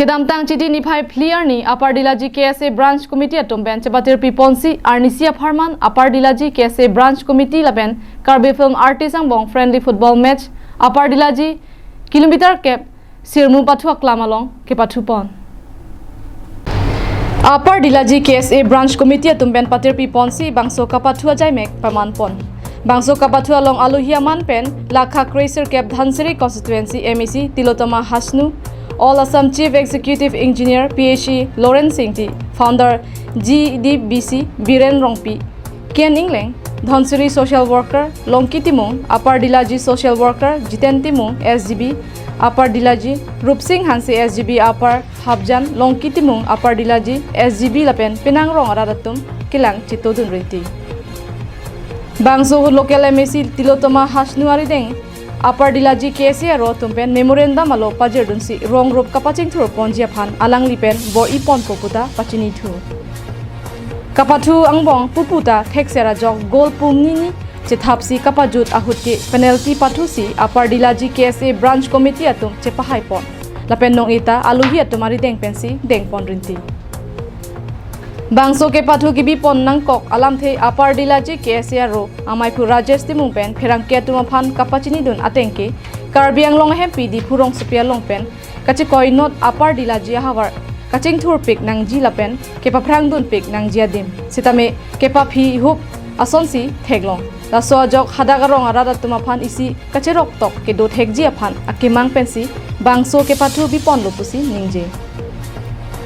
Kedam tang chiti ni phai clear ni Upper Dillaji KSA Branch Committee atom ben chabatir piponsi Arnisia Farman Upper Dillaji KSA Branch Committee laben Karbi Film Artist angbong friendly football match Upper Dillaji kilometer cap sirmu pathu aklamalong kapathu pon Upper Dillaji KSA Branch Committee atom ben patir piponsi bangso kapathu ajai mek paman pon Bangso kapathu along aluhiaman pen lakha crazer cap Dhansiri constituency MEC Tilotama Hasnu All Assam Chief Executive Engineer PhD Lawrence Singh Founder GDBC Biren Rongpi Ken Ingleng Dhansiri Social Worker Longki Timung Upper Dillaji Social Worker Jiten Timung SGB Upper Dillaji Rup Singh Hansi SGB Upper Habjan Longki Timung Upper Dillaji SGB Lapen Penang Rong Aradatum Kilang Chitodun Riti Bangso local MEC Tilotama Hasnuari Deng Upper Dillaji KSA ro tumpen memorandum alo pajerdunsi rong rup kapaching thur ponjia phan alang lipen bo ipon poputa pachini thu kapathu angbong puputa theksera jok gol pumni ni chethapsi kapajut ahutki penalty pathusi Upper Dillaji KSA Branch Committee atum chepahai pon lapen nong ita aluhi atumari deng pensi deng pon rinti Bangso ke pathu gibi pon nangkok alam the Upper Dillaji KSA ro amai phu Rajesh timung pen pherang ke tuma phan kapachini dun atengke Karbi anglong hempi di phurong supia long pen kachi koi not Upper Dillaji hawar kaching thur pik nang ji lapen ke pa phrang dun pik nang jia dim sitame ke pa phi hup asonsi theglong la so jok hadagarong arada tuma phan isi kachirok tok ke do thek ji phan akimang pensi bangso ke pathu bipon lopusi ningje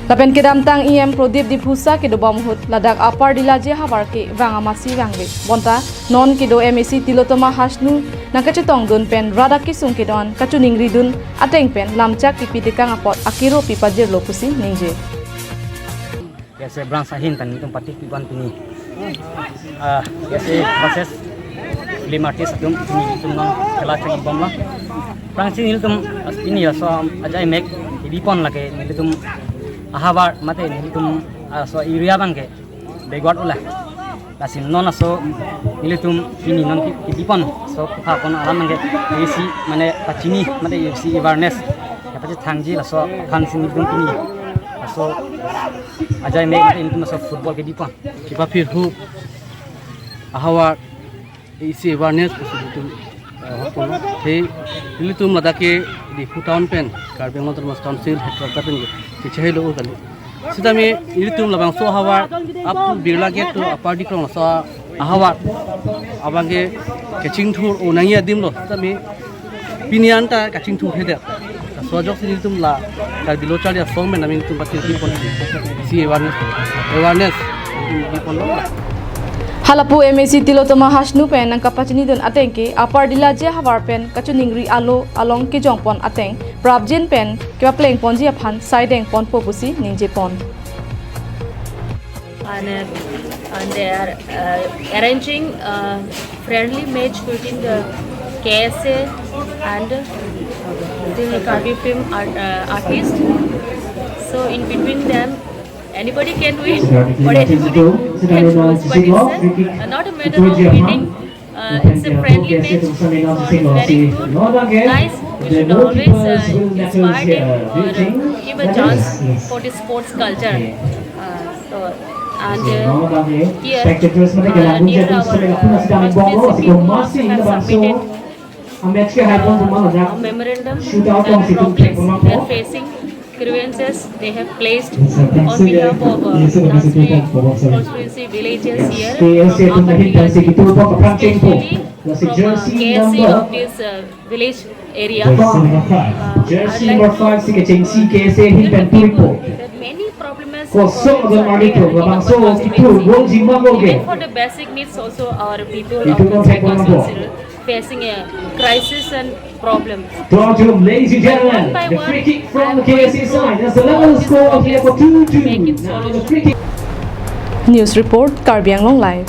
Lapen kedam tang IM Prodip Diphusa ke do bamhut ladak Upper Dillaji habar ke wanga masi wangbe bonta non ke do MEC Tilotama Hasnu nakachetong dun pen rada kisung ke don kachuning ridun ateng pen lamchak kipitikang apot akiro pipajir lopusi ningje KSA branch ahin tan tum patik piban tini KSA proses film artist tum nang kala chagi bomla branch ini tum ini ya so ajai mek dipon lage ini tum ahabar mate ni tum so area bangke begwat ulah lasim non so ilitum ini non dipon so pha kon alam bangke isi mane pachini mate isi awareness kapachi thangji la so khan sin dum ini so ajai me mate intum so football ke dipon kipa phir hu ahabar isi awareness kusutum hokono he ilitum ladake di town pen Karbi Film Council headquarter pen ke chehelo kali sidame ilitum labang so hawa up to birla get to party krong so hawa abange catching tour onaya dimlo sidame pinianta catching tour hede so jok ilitum la Karbi lo chali song men amin tum pati pon si awareness di pon Halapu MEC Tilotama Hasnu pen nang kapachini dun atengke Upper Dillaji hawar pen kachuningri alo along ke jongpon ateng prabjin pen ke pleng ponji aphan sideng pon popusi ningje pon and they are arranging a friendly match between the KSA and the Karbi Film Artist. So in between them anybody can win or anybody can lose, but it's not a matter of winning. It's a friendly match, so it's very good. Guys, we should always inspire them or give a chance for the sports culture. And here, near our constituency, people have submitted a memorandum and problems they are facing. Grievances they have placed on behalf of constituency villages here. Especially from KSA of this village area. I'd like to that many problems even for the basic needs also our people of the constituency facing a crisis and problems. Ladies and gentlemen, the free kick from the KSA side. That's the level score of here for 2-2. News report Karbi Anglong Live.